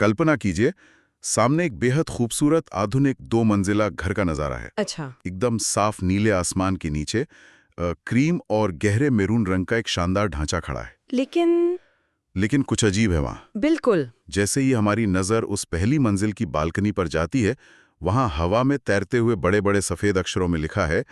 कल्पना कीजिए, सामने एक बेहद खूबसूरत आधुनिक 2 मंजिला घर का नजारा है। अच्छा। एकदम साफ नीले आसमान के नीचे क्रीम और गहरे मैरून रंग का एक शानदार ढांचा खड़ा है। लेकिन कुछ अजीब है वहाँ। बिल्कुल। जैसे ही हमारी नज़र उस पहली मंजिल की बालकनी पर जाती है, वहाँ हवा में तैरते हुए बड़े बड़े सफ़ेद अक्षरों में लिखा है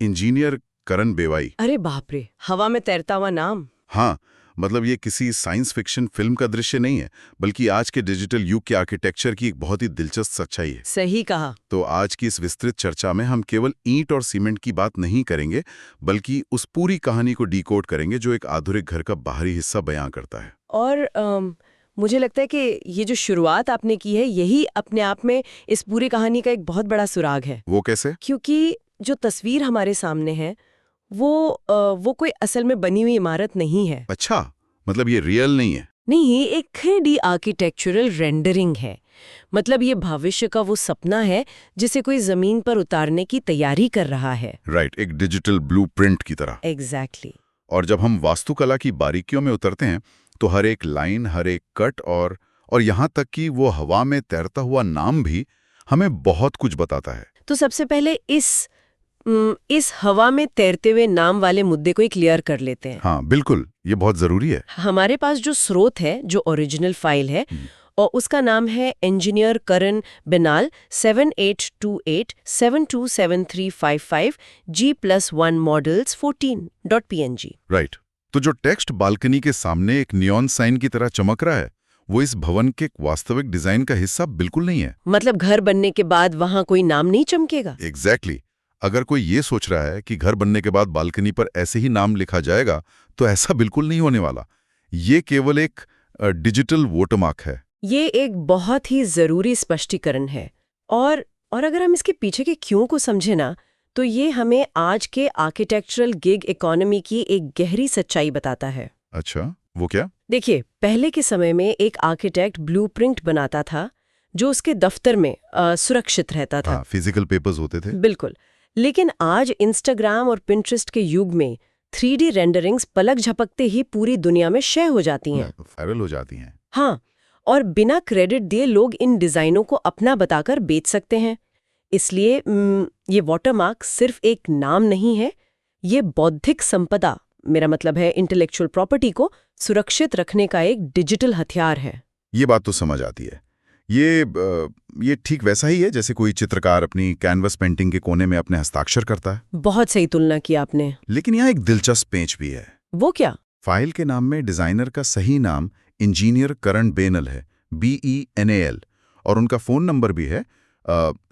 इंजीनियर करण बेवाई। अरे बाप रे, हवा में तैरता हुआ नाम। हाँ, मतलब ये किसी साइंस फिक्शन फिल्म का दृश्य नहीं है, बल्कि आज के डिजिटल युग के आर्किटेक्चर की एक बहुत ही दिलचस्प सच्चाई है। सही कहा। तो आज की इस विस्तृत चर्चा में हम केवल ईंट और सीमेंट की बात नहीं करेंगे, बल्कि उस पूरी कहानी को डिकोड करेंगे जो एक आधुनिक घर का बाहरी हिस्सा बयां करता है। और मुझे लगता है कि ये जो शुरुआत आपने की है, यही अपने आप में इस पूरी कहानी का एक बहुत बड़ा सुराग है। वो कैसे? क्योंकि जो तस्वीर हमारे सामने है वो कोई असल में बनी हुई इमारत नहीं है। अच्छा, मतलब ये रियल नहीं है? नहीं, एक 3D आर्किटेक्चरल रेंडरिंग है। मतलब ये भविष्य का वो सपना है जिसे कोई जमीन पर उतारने की तैयारी कर रहा है। राइट, एक डिजिटल ब्लूप्रिंट की तरह। एग्जैक्टली। और जब हम वास्तुकला की बारीकियों में उतरते हैं, तो हर एक लाइन, हर एक कट और यहाँ तक कि वो हवा में तैरता हुआ नाम भी हमें बहुत कुछ बताता है। तो सबसे पहले इस हवा में तैरते हुए नाम वाले मुद्दे को ही क्लियर कर लेते हैं। हाँ बिल्कुल, ये बहुत जरूरी है। हमारे पास जो स्रोत है, जो ओरिजिनल फाइल है, और उसका नाम है इंजीनियर करण बेनाल 7828727355 G+1 models 14.png। राइट। तो जो टेक्स्ट बालकनी के सामने एक नियॉन साइन की तरह चमक रहा है, वो इस भवन के वास्तविक डिजाइन का हिस्सा बिल्कुल नहीं है। मतलब घर बनने के बाद वहां कोई नाम नहीं चमकेगा? एग्जैक्टली। अगर कोई ये सोच रहा है कि घर बनने के बाद बालकनी पर ऐसे ही नाम लिखा जाएगा, तो ऐसा बिल्कुल नहीं होने वाला। ये केवल एक डिजिटल वोटरमार्क है। ये एक बहुत ही जरूरी स्पष्टीकरण है। और अगर हम इसके पीछे के क्यों को समझे ना, तो ये हमें आज के आर्किटेक्चरल गिग इकोनॉमी की एक गहरी सच्चाई बताता है। अच्छा, वो क्या? देखिए, पहले के समय में एक आर्किटेक्ट ब्लूप्रिंट बनाता था जो उसके दफ्तर में सुरक्षित रहता था। फिजिकल पेपर्स होते थे। बिल्कुल। लेकिन आज इंस्टाग्राम और पिंटरेस्ट के युग में 3D रेंडरिंग्स पलक झपकते ही पूरी दुनिया में शेयर हो जाती हैं। वायरल हो जाती हैं। हाँ, और बिना क्रेडिट दिए लोग इन डिजाइनों को अपना बताकर बेच सकते हैं। इसलिए ये वाटरमार्क सिर्फ एक नाम नहीं है, ये बौद्धिक संपदा, मेरा मतलब है इंटेलेक्चुअल प्रॉपर्टी को सुरक्षित रखने का एक डिजिटल हथियार है। ये बात तो समझ आती है। ये ठीक वैसा ही है जैसे कोई चित्रकार अपनी कैनवस पेंटिंग के कोने में अपने हस्ताक्षर करता है। बहुत सही तुलना की आपने। लेकिन यहाँ एक दिलचस्प पेंच भी है। वो क्या? फाइल के नाम में डिजाइनर का सही नाम इंजीनियर करण बेनल है, BENAL, और उनका फोन नंबर भी है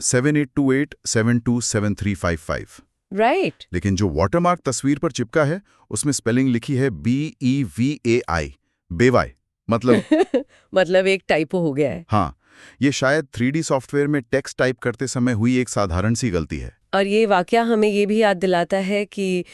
7828727355। राइट। लेकिन जो वाटरमार्क तस्वीर पर चिपका है, उसमें स्पेलिंग लिखी है BEVAI, बेवाई। मतलब एक टाइपो हो गया है। हाँ, ये शायद 3D सॉफ्टवेयर में टेक्स्ट टाइप करते समय हुई एक साधारण सी गलती है। और ये वाकया हमें ये भी याद दिलाता है कि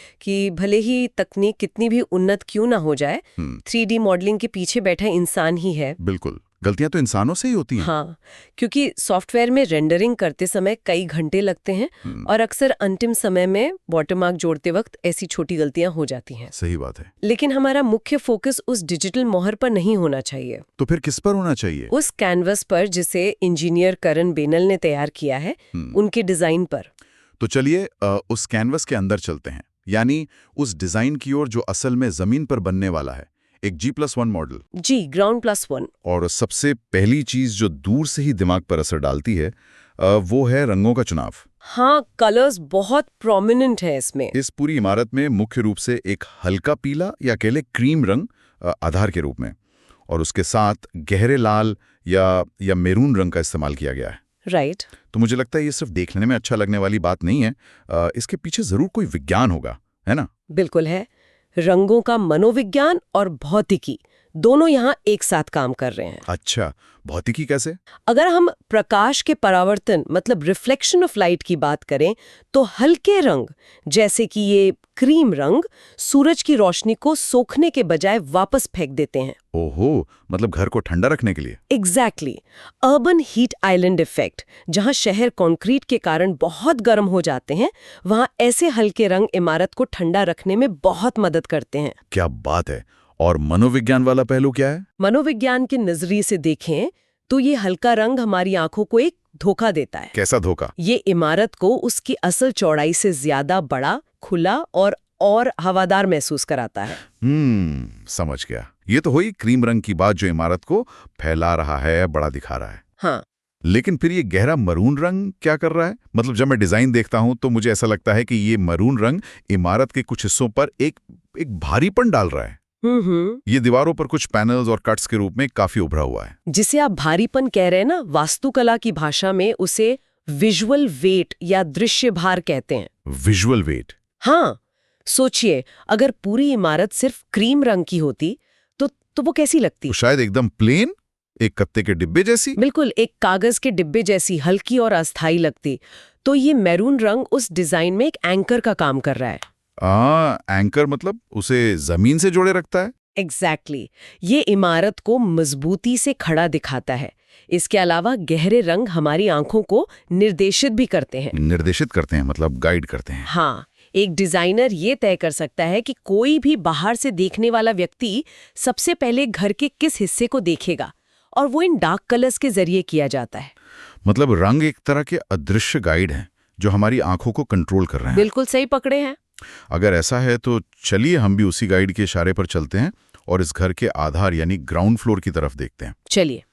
भले ही तकनीक कितनी भी उन्नत क्यों ना हो जाए, 3D मॉडलिंग के पीछे बैठा इंसान ही है। बिल्कुल, गलतियां तो इंसानों से ही होती हैं। हाँ, क्योंकि सॉफ्टवेयर में रेंडरिंग करते समय कई घंटे लगते हैं और अक्सर अंतिम समय में वाटरमार्क जोड़ते वक्त ऐसी छोटी गलतियां हो जाती हैं। सही बात है। लेकिन हमारा मुख्य फोकस उस डिजिटल मोहर पर नहीं होना चाहिए। तो फिर किस पर होना चाहिए? उस कैनवस पर जिसे इंजीनियर करण बेनल ने तैयार किया है, उनके डिजाइन पर। तो चलिए उस कैनवस के अंदर चलते हैं, यानी उस डिजाइन की ओर जो असल में जमीन पर बनने वाला है, एक G+1 मॉडल। जी, ground+1। और सबसे पहली चीज जो दूर से ही दिमाग पर असर डालती है, वो है रंगों का चुनाव। हाँ, कलर्स बहुत प्रोमिनेंट है इसमें। इस पूरी इमारत में मुख्य रूप से एक हल्का पीला या कह ले क्रीम रंग आधार के रूप में, और उसके साथ गहरे लाल या मैरून रंग का इस्तेमाल किया गया है। राइट। तो मुझे लगता है ये सिर्फ देखने में अच्छा लगने वाली बात नहीं है, इसके पीछे जरूर कोई विज्ञान होगा, है ना? बिल्कुल है। रंगों का मनोविज्ञान और भौतिकी दोनों यहाँ एक साथ काम कर रहे हैं। अच्छा, भौतिकी कैसे? अगर हम प्रकाश के परावर्तन मतलब रिफ्लेक्शन ऑफ लाइट की बात करें, तो हल्के रंग जैसे कि ये क्रीम रंग सूरज की रोशनी को सोखने के बजाय वापस फेंक देते हैं। ओहो, मतलब घर को ठंडा रखने के लिए। Exactly. Urban heat island effect, जहां शहर कंक्रीट के कारण बहुत गर्म हो जाते हैं, वहां ऐसे हल्के रंग इमारत को ठंडा रखने में बहुत मदद करते हैं। क्या बात है। और मनोविज्ञान वाला पहलू क्या है? मनोविज्ञान के नजरिए से देखें तो ये हल्का रंग हमारी आंखों को एक धोखा देता है। कैसा धोखा? ये इमारत को उसकी असल चौड़ाई से ज्यादा बड़ा, खुला और हवादार महसूस कराता है। समझ गया। ये तो हुई क्रीम रंग की बात जो इमारत को फैला रहा है, बड़ा दिखा रहा है। हाँ, लेकिन फिर ये गहरा मरून रंग क्या कर रहा है? मतलब जब मैं डिजाइन देखता हूं तो मुझे ऐसा लगता है कि ये मरून रंग इमारत के कुछ हिस्सों पर एक भारीपन डाल रहा है। ये दीवारों पर कुछ पैनल्स और कट्स के रूप में काफी उभरा हुआ है। जिसे आप भारीपन कह रहे हैं ना, वास्तुकला की भाषा में उसे विजुअल वेट या दृश्य भार कहते हैं। Visual weight? हाँ, सोचिए अगर पूरी इमारत सिर्फ क्रीम रंग की होती तो वो कैसी लगती? तो शायद एकदम प्लेन, एक कत्ते के डिब्बे जैसी। बिल्कुल, एक कागज के डिब्बे जैसी, हल्की और अस्थायी लगती। तो ये मैरून रंग उस डिजाइन में एक एंकर का काम कर रहा है। एंकर मतलब उसे जमीन से जोड़े रखता है। एग्जैक्टली। ये इमारत को मजबूती से खड़ा दिखाता है। इसके अलावा गहरे रंग हमारी आंखों को निर्देशित भी करते हैं। निर्देशित करते हैं मतलब गाइड करते हैं। हाँ, एक डिजाइनर ये तय कर सकता है कि कोई भी बाहर से देखने वाला व्यक्ति सबसे पहले घर के किस हिस्से को देखेगा, और वो इन डार्क कलर्स के जरिए किया जाता है। मतलब रंग एक तरह के अदृश्य गाइड हैं जो हमारी आंखों को कंट्रोल कर रहे हैं। बिल्कुल सही पकड़े हैं। अगर ऐसा है तो चलिए हम भी उसी गाइड के इशारे पर चलते हैं और इस घर के आधार यानी ग्राउंड फ्लोर की तरफ देखते हैं। चलिए।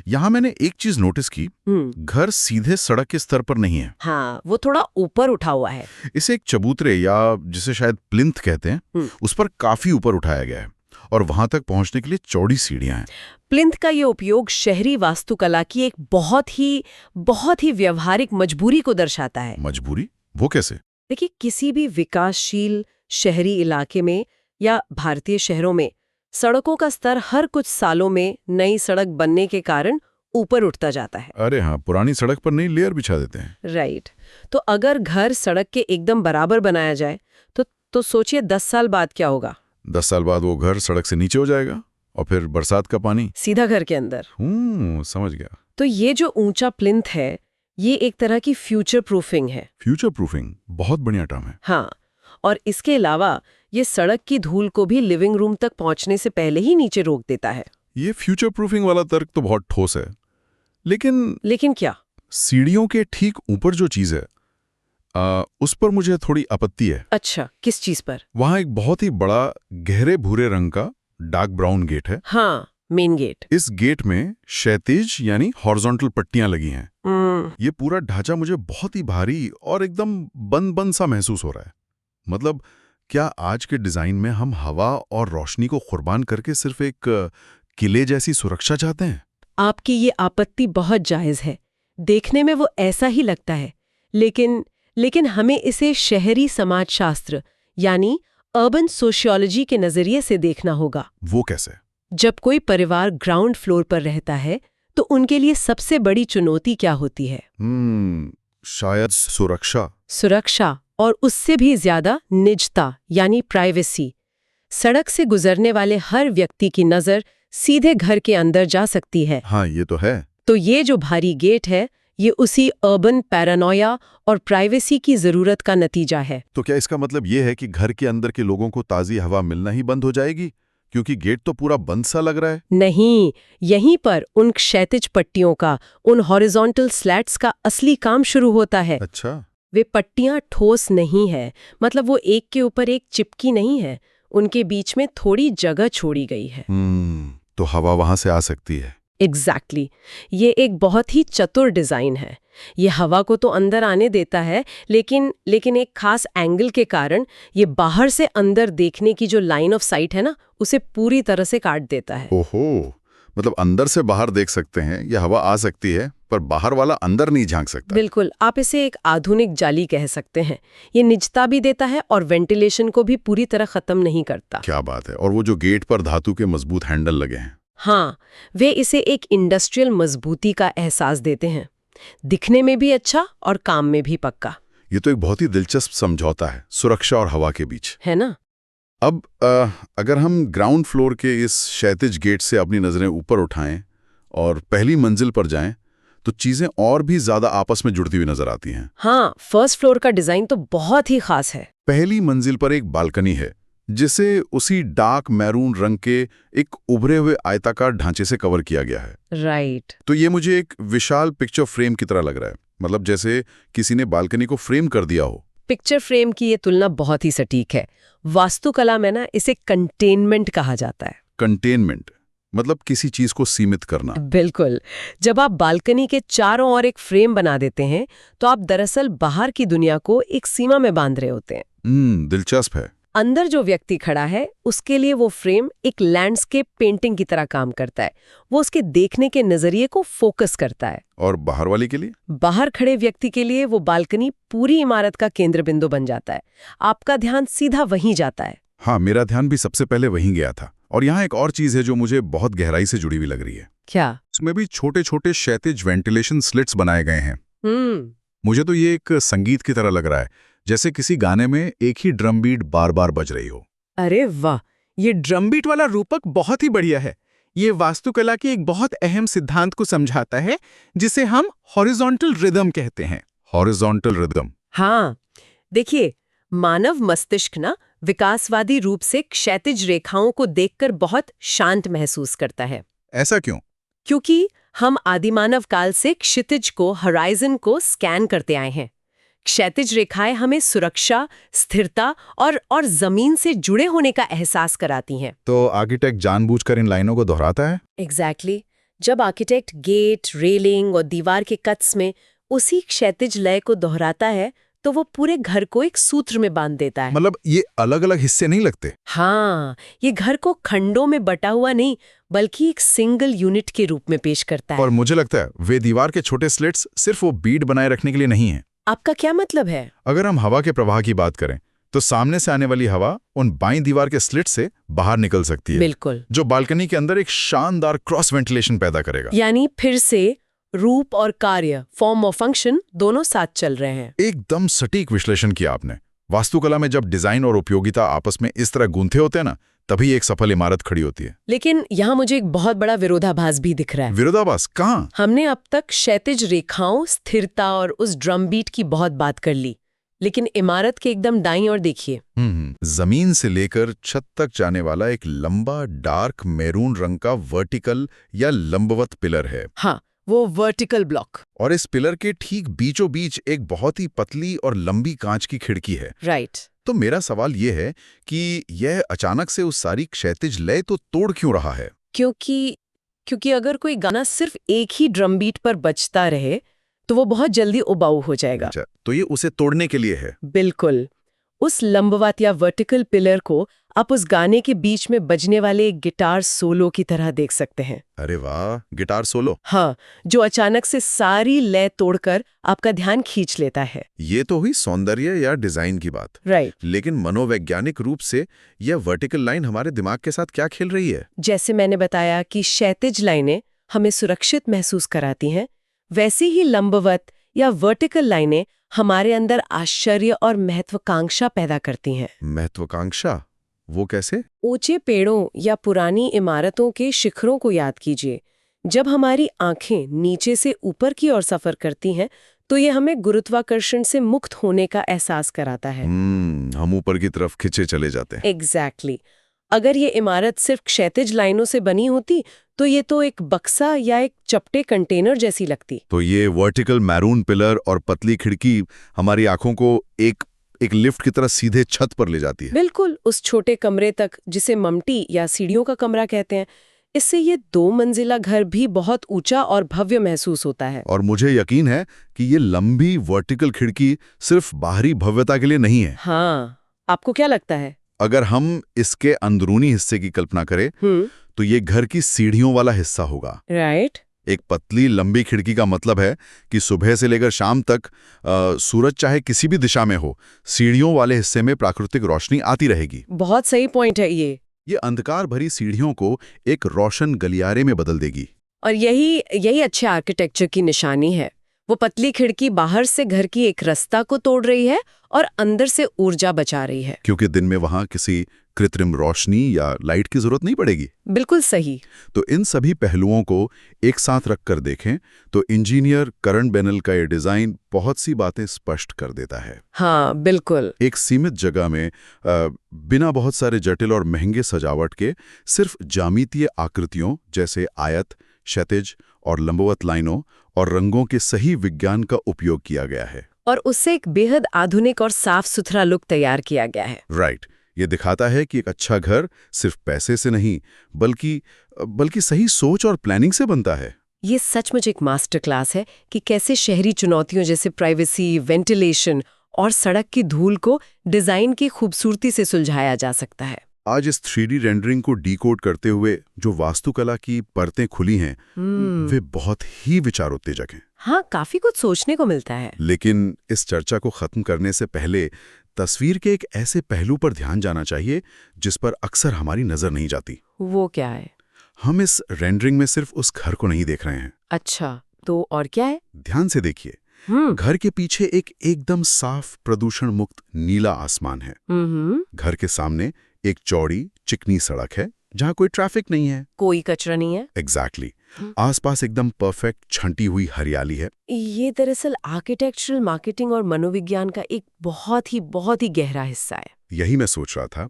यहाँ मैंने एक चीज नोटिस की, घर सीधे सड़क के स्तर पर नहीं है। हाँ, वो थोड़ा ऊपर उठा हुआ है। इसे एक चबूतरे या जिसे शायद प्लिंथ कहते हैं, उस पर काफी ऊपर उठाया गया है और वहां तक पहुंचने के लिए चौड़ी सीढ़ियां हैं। प्लिंथ का ये उपयोग शहरी वास्तुकला की एक बहुत ही व्यवहारिक मजबूरी को दर्शाता है। मजबूरी? वो कैसे? देखिए, किसी भी विकासशील शहरी इलाके में या भारतीय शहरों में सड़कों का स्तर हर कुछ सालों में नई सड़क बनने के कारण ऊपर उठता जाता है। अरे हाँ, पुरानी सड़क पर नई लेयर बिछा देते हैं। राइट। तो अगर घर सड़क के एकदम बराबर बनाया जाए तो सोचिए 10 साल बाद क्या होगा। 10 साल बाद वो घर सड़क से नीचे हो जाएगा और फिर बरसात का पानी सीधा घर के अंदर। समझ गया। तो ये जो ऊंचा प्लिंथ है, ये एक तरह की फ्यूचर प्रूफिंग है। फ्यूचर प्रूफिंग बहुत बढ़िया टर्म है। हाँ, और इसके अलावा ये सड़क की धूल को भी लिविंग रूम तक पहुंचने से पहले ही नीचे रोक देता है। ये फ्यूचर प्रूफिंग वाला तर्क तो बहुत ठोस है, लेकिन क्या? सीढ़ियों के ठीक ऊपर जो चीज है उस पर मुझे थोड़ी आपत्ति है। अच्छा, किस चीज पर? वहां एक बहुत ही बड़ा गहरे भूरे रंग का डार्क ब्राउन गेट है। हाँ, मेन गेट। इस गेट में क्षैतिज यानी हॉरिजॉन्टल पट्टियां लगी हैं। ये पूरा ढांचा मुझे बहुत ही भारी और एकदम बंद सा महसूस हो रहा है। मतलब क्या आज के डिजाइन में हम हवा और रोशनी को कुर्बान करके सिर्फ एक किले जैसी सुरक्षा चाहते हैं? आपकी ये आपत्ति बहुत जायज है। देखने में वो ऐसा ही लगता है, लेकिन हमें इसे शहरी समाजशास्त्र यानी अर्बन सोशियोलॉजी के नजरिए से देखना होगा। वो कैसे? जब कोई परिवार ग्राउंड फ्लोर पर रहता है तो उनके लिए सबसे बड़ी चुनौती क्या होती है? शायद सुरक्षा और उससे भी ज्यादा निजता यानी प्राइवेसी। सड़क से गुजरने वाले हर व्यक्ति की नजर सीधे घर के अंदर जा सकती है। हाँ, ये तो है। तो ये जो भारी गेट है, ये उसी अर्बन पैरानोया और प्राइवेसी की जरूरत का नतीजा है। तो क्या इसका मतलब ये है कि घर के अंदर के लोगों को ताजी हवा मिलना ही बंद हो जाएगी, क्योंकि गेट तो पूरा बंद सा लग रहा है? नहीं, यहीं पर उन क्षैतिज पट्टियों का, उन हॉरिजॉन्टल स्लैट्स का असली काम शुरू होता है। अच्छा। वे पट्टियां ठोस नहीं है, मतलब वो एक के ऊपर एक चिपकी नहीं है, उनके बीच में थोड़ी जगह छोड़ी गई है। तो हवा वहां से आ सकती है। एग्जैक्टली। ये एक बहुत ही चतुर डिजाइन है। ये हवा को तो अंदर आने देता है, लेकिन एक खास एंगल के कारण ये बाहर से अंदर देखने की जो लाइन ऑफ साइट है ना, उसे पूरी तरह से काट देता है। ओहो, मतलब अंदर से बाहर देख सकते हैं, यह हवा आ सकती है पर बाहर वाला अंदर नहीं झांक सकता। बिल्कुल, आप इसे एक आधुनिक जाली कह सकते हैं। ये निजता भी देता है और वेंटिलेशन को भी पूरी तरह खत्म नहीं करता। क्या बात है। और वो जो गेट पर धातु के मजबूत हैंडल लगे हैं, हाँ, वे इसे एक इंडस्ट्रियल मजबूती का एहसास देते हैं। दिखने में भी अच्छा और काम में भी पक्का। ये तो एक बहुत ही दिलचस्प समझौता है सुरक्षा और हवा के बीच, है ना? अब अगर हम ग्राउंड फ्लोर के इस क्षैतिज गेट से अपनी नजरें ऊपर उठाएं और पहली मंजिल पर जाएं, तो चीजें और भी ज्यादा आपस में जुड़ती हुई नजर आती हैं। हाँ, फर्स्ट फ्लोर का डिजाइन तो बहुत ही खास है। पहली मंजिल पर एक बालकनी है जिसे उसी डार्क मैरून रंग के एक उभरे हुए आयताकार ढांचे से कवर किया गया है। राइट। तो ये मुझे एक विशाल पिक्चर फ्रेम की तरह लग रहा है, मतलब जैसे किसी ने बालकनी को फ्रेम कर दिया हो। पिक्चर फ्रेम की ये तुलना बहुत ही सटीक है। वास्तुकला में ना इसे कंटेनमेंट कहा जाता है। कंटेनमेंट मतलब किसी चीज को सीमित करना। बिल्कुल। जब आप बालकनी के चारों ओर एक फ्रेम बना देते हैं तो आप दरअसल बाहर की दुनिया को एक सीमा में बांध रहे होते हैं। दिलचस्प है। अंदर जो व्यक्ति खड़ा है उसके लिए वो फ्रेम एक लैंडस्केप पेंटिंग की तरह काम करता है। वो उसके देखने के नजरिए को फोकस करता है। और बाहर वाले के लिए? बाहर खड़े व्यक्ति के लिए वो बालकनी पूरी इमारत का केंद्र बिंदु बन जाता है। आपका ध्यान सीधा वहीं जाता है। हाँ, मेरा ध्यान भी सबसे पहले वहीं गया था। और यहाँ एक और चीज है जो मुझे बहुत गहराई से जुड़ी हुई लग रही है। क्या? इसमें भी छोटे छोटे क्षैतिज वेंटिलेशन स्लिट्स बनाए गए हैं। मुझे तो ये एक संगीत की तरह लग रहा है, जैसे किसी गाने में एक ही ड्रम बीट बार बार बज रही हो। अरे वाह, ये ड्रम बीट वाला रूपक बहुत ही बढ़िया है। ये वास्तुकला के एक बहुत अहम सिद्धांत को समझाता है, जिसे हम हॉरिजॉन्टल रिदम कहते हैं। Horizontal rhythm? हाँ, देखिए, मानव मस्तिष्क ना विकासवादी रूप से क्षैतिज रेखाओं को देखकर बहुत शांत महसूस करता है। ऐसा क्यों? क्योंकि हम आदिमानव काल से क्षितिज को, हॉराइजन को स्कैन करते आए हैं। क्षैतिज रेखाएं हमें सुरक्षा, स्थिरता और जमीन से जुड़े होने का एहसास कराती हैं। तो आर्किटेक्ट जानबूझकर इन लाइनों को दोहराता है? एग्जैक्टली। जब आर्किटेक्ट गेट, रेलिंग और दीवार के कट्स में उसी क्षैतिज लय को दोहराता है तो वो पूरे घर को एक सूत्र में बांध देता है। मतलब ये अलग अलग हिस्से नहीं लगते? हाँ, ये घर को खंडों में बटा हुआ नहीं बल्कि एक सिंगल यूनिट के रूप में पेश करता है। और मुझे लगता है वे दीवार के छोटे स्लिट्स सिर्फ वो बीट बनाए रखने के लिए नहीं है। आपका क्या मतलब है? अगर हम हवा के प्रवाह की बात करें तो सामने से आने वाली हवा उन बाईं दीवार के स्लिट से बाहर निकल सकती है। बिल्कुल। जो बालकनी के अंदर एक शानदार क्रॉस वेंटिलेशन पैदा करेगा। यानी फिर से रूप और कार्य, फॉर्म और फंक्शन दोनों साथ चल रहे हैं। एकदम सटीक विश्लेषण किया आपने। वास्तुकला में जब डिजाइन और उपयोगिता आपस में इस तरह गूंथे होते हैं ना, तभी एक सफल इमारत खड़ी होती है। लेकिन यहाँ मुझे एक बहुत बड़ा विरोधाभास भी दिख रहा है। विरोधाभास कहाँ? हमने अब तक क्षैतिज रेखाओं, स्थिरता और उस ड्रम बीट की बहुत बात कर ली, लेकिन इमारत के एकदम दाईं ओर देखिए। जमीन से लेकर छत तक जाने वाला एक लंबा डार्क मैरून रंग का वर्टिकल या लंबवत पिलर है। हाँ, वो वर्टिकल ब्लॉक। और इस पिलर के ठीक बीचों बीच एक बहुत ही पतली और लंबी कांच की खिड़की है। राइट। तो मेरा सवाल ये है कि यह अचानक से उस सारी क्षैतिज लय तो तोड़ क्यों रहा है? क्योंकि अगर कोई गाना सिर्फ एक ही ड्रम बीट पर बजता रहे तो वो बहुत जल्दी उबाऊ हो जाएगा। अच्छा, तो ये उसे तोड़ने के लिए है? बिल्कुल। उस लंबवत या वर्टिकल पिलर को आप उस गाने के बीच में बजने वाले एक गिटार सोलो की तरह देख सकते हैं। अरे वाह, गिटार सोलो? हाँ, जो अचानक से सारी लय तोड़कर आपका ध्यान खींच लेता है। ये तो हुई सौंदर्य या डिजाइन की बात। राइट। लेकिन मनोवैज्ञानिक रूप से यह वर्टिकल लाइन हमारे दिमाग के साथ क्या खेल रही है? जैसे मैंने बताया कि क्षैतिज लाइनें हमें सुरक्षित महसूस कराती हैं, वैसे ही लंबवत या वर्टिकल लाइनें हमारे अंदर आश्चर्य और महत्वाकांक्षा पैदा करती हैं। महत्वाकांक्षा? वो कैसे? ऊंचे पेड़ों या पुरानी इमारतों के शिखरों को याद कीजिए। जब हमारी आंखें नीचे से ऊपर की ओर सफर करती हैं तो ये हमें गुरुत्वाकर्षण से मुक्त होने का एहसास कराता है। हम ऊपर की तरफ खिंचे चले जाते हैं। एग्जैक्टली। अगर ये इमारत सिर्फ क्षैतिज लाइनों से बनी होती तो ये तो एक बक्सा या एक चपटे कंटेनर जैसी लगती। तो ये वर्टिकल मैरून पिलर और पतली खिड़की हमारी आंखों को एक लिफ्ट की तरह सीधे छत पर ले जाती है। बिल्कुल, उस छोटे कमरे तक जिसे ममटी या सीढ़ियों का कमरा कहते हैं। इससे ये 2 मंजिला घर भी बहुत ऊंचा और भव्य महसूस होता है। और मुझे यकीन है कि ये लंबी वर्टिकल खिड़की सिर्फ बाहरी भव्यता के लिए नहीं है। हाँ, आपको क्या लगता है? अगर हम इसके अंदरूनी हिस्से की कल्पना करें तो ये घर की सीढ़ियों वाला हिस्सा होगा। राइट। एक पतली लंबी खिड़की का मतलब है कि सुबह से लेकर शाम तक सूरज चाहे किसी भी दिशा में हो, सीढ़ियों वाले हिस्से में प्राकृतिक रोशनी आती रहेगी। बहुत सही पॉइंट है ये अंधकार भरी सीढ़ियों को एक रोशन गलियारे में बदल देगी। और यही अच्छे आर्किटेक्चर की निशानी है। वो पतली खिड़की बाहर से घर की एक रास्ता को तोड़ रही है और अंदर से ऊर्जा बचा रही है। क्योंकि दिन में वहां किसी कृत्रिम रोशनी या लाइट की जरूरत नहीं पड़ेगी। बिल्कुल सही। तो इन सभी पहलुओं को एक साथ रखकर देखें तो इंजीनियर करण बेनेल का ये डिजाइन बहुत सी बातें स्पष्ट कर देता है। हाँ बिल्कुल। एक सीमित जगह में बिना बहुत सारे जटिल और महंगे सजावट के सिर्फ ज्यामितीय आकृतियों जैसे आयत, क्षैतिज और लंबवत लाइनों और रंगों के सही विज्ञान का उपयोग किया गया है और उससे एक बेहद आधुनिक और साफ सुथरा लुक तैयार किया गया है। राइट। ये दिखाता है कि एक अच्छा घर सिर्फ पैसे से नहीं बल्कि सही सोच और प्लानिंग से बनता है। ये सचमुच एक मास्टर क्लास है कि कैसे शहरी चुनौतियों जैसे प्राइवेसी, वेंटिलेशन और सड़क की धूल को डिजाइन की खूबसूरती से सुलझाया जा सकता है। आज इस 3D रेंडरिंग को डीकोड करते हुए जो वास्तुकला की परतें खुली हैं, वे बहुत ही विचारोत्तेजक हैं। हाँ, काफी कुछ सोचने को मिलता है। लेकिन इस चर्चा को खत्म करने से पहले तस्वीर के एक ऐसे पहलू पर ध्यान जाना चाहिए जिस पर अक्सर हमारी नजर नहीं जाती। वो क्या है? हम इस रेंडरिंग में सिर्फ उस घर को नहीं देख रहे हैं। अच्छा, तो और क्या है? ध्यान से देखिए, घर के पीछे एक एकदम साफ प्रदूषण मुक्त नीला आसमान है। घर के सामने एक चौड़ी चिकनी सड़क है जहाँ कोई ट्रैफिक नहीं है, कोई कचरा नहीं है। एग्जैक्टली। आसपास एकदम परफेक्ट छंटी हुई हरियाली है। ये दरअसल आर्किटेक्चरल मार्केटिंग और मनोविज्ञान का एक बहुत ही गहरा हिस्सा है। यही मैं सोच रहा था।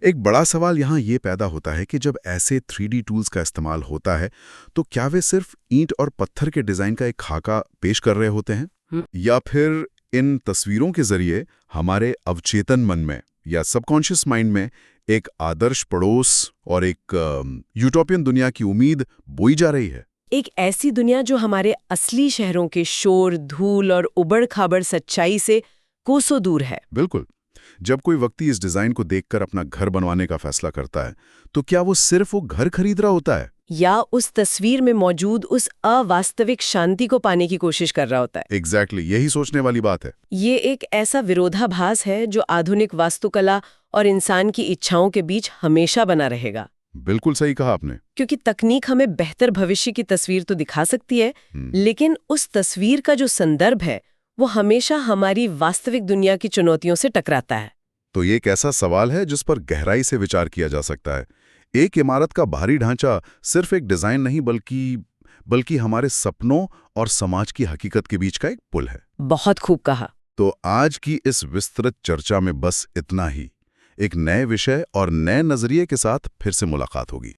एक बड़ा सवाल यहाँ ये पैदा होता है कि जब ऐसे 3D टूल्स का इस्तेमाल होता है तो क्या वे सिर्फ ईंट और पत्थर के डिजाइन का एक खाका पेश कर रहे होते हैं, या फिर इन तस्वीरों के जरिए हमारे अवचेतन मन में या सबकॉन्शियस माइंड में एक आदर्श पड़ोस और एक यूटोपियन दुनिया की उम्मीद बोई जा रही है। एक ऐसी दुनिया जो हमारे असली शहरों के शोर, धूल और उबड़-खाबड़ सच्चाई से कोसों दूर है। बिल्कुल। जब कोई व्यक्ति इस डिजाइन को देखकर अपना घर बनवाने का फैसला करता है तो क्या वो सिर्फ वो घर खरीद रहा होता है, या उस तस्वीर में मौजूद उस अवास्तविक शांति को पाने की कोशिश कर रहा होता है? एग्जैक्टली, यही सोचने वाली बात है। ये एक ऐसा विरोधाभास है जो आधुनिक वास्तुकला और इंसान की इच्छाओं के बीच हमेशा बना रहेगा। बिल्कुल सही कहा आपने। क्योंकि तकनीक हमें बेहतर भविष्य की तस्वीर तो दिखा सकती है, लेकिन उस तस्वीर का जो संदर्भ है वो हमेशा हमारी वास्तविक दुनिया की चुनौतियों से टकराता है। तो ये एक ऐसा सवाल है जिस पर गहराई से विचार किया जा सकता है। एक इमारत का बाहरी ढांचा सिर्फ एक डिजाइन नहीं बल्कि हमारे सपनों और समाज की हकीकत के बीच का एक पुल है। बहुत खूब कहा। तो आज की इस विस्तृत चर्चा में बस इतना ही। एक नए विषय और नए नजरिए के साथ फिर से मुलाकात होगी।